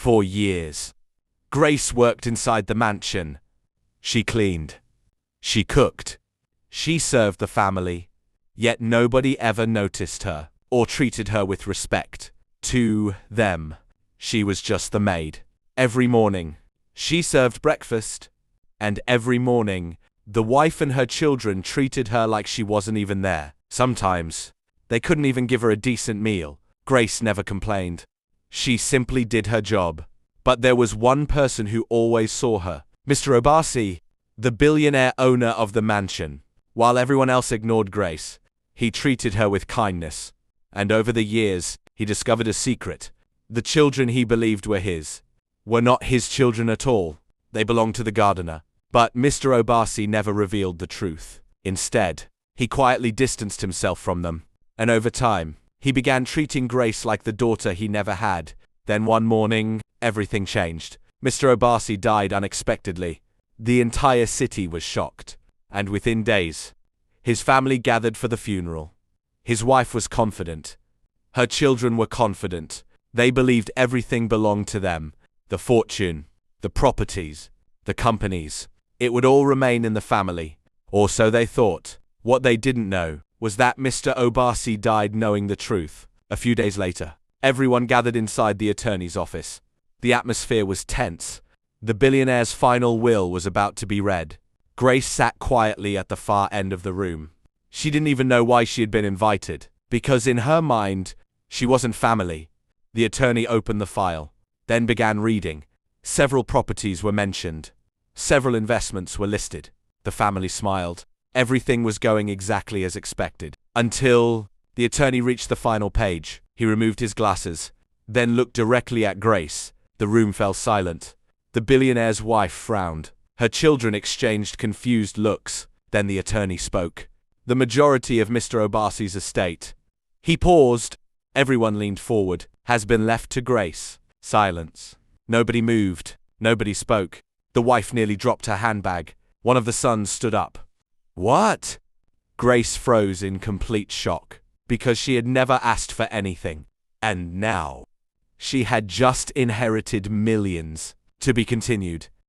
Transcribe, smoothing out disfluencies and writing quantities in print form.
For years, Grace worked inside the mansion. She cleaned. She cooked. She served the family. Yet nobody ever noticed her or treated her with respect. To them, she was just the maid. Every morning, she served breakfast. And every morning, the wife and her children treated her like she wasn't even there. Sometimes, they couldn't even give her a decent meal. Grace never complained. She simply did her job. But there was one person who always saw her. Mr. Obasi, the billionaire owner of the mansion. While everyone else ignored Grace, he treated her with kindness. And over the years, he discovered a secret. The children he believed were his were not his children at all. They belonged to the gardener. But Mr. Obasi never revealed the truth. Instead, he quietly distanced himself from them. And over time, he began treating Grace like the daughter he never had. Then one morning, everything changed. Mr. Obasi died unexpectedly. The entire city was shocked. And within days, his family gathered for the funeral. His wife was confident. Her children were confident. They believed everything belonged to them. The fortune, the properties, the companies. It would all remain in the family. Or so they thought. What they didn't know was that Mr. Obasi died knowing the truth. A few days later, everyone gathered inside the attorney's office. The atmosphere was tense. The billionaire's final will was about to be read. Grace sat quietly at the far end of the room. She didn't even know why she had been invited, because in her mind, she wasn't family. The attorney opened the file, then began reading. Several properties were mentioned. Several investments were listed. The family smiled. Everything was going exactly as expected. Until the attorney reached the final page. He removed his glasses, then looked directly at Grace. The room fell silent. The billionaire's wife frowned. Her children exchanged confused looks. Then the attorney spoke. The majority of Mr. Obasi's estate. He paused. Everyone leaned forward. Has been left to Grace. Silence. Nobody moved. Nobody spoke. The wife nearly dropped her handbag. One of the sons stood up. What? Grace froze in complete shock, because she had never asked for anything. And now, she had just inherited millions. To be continued.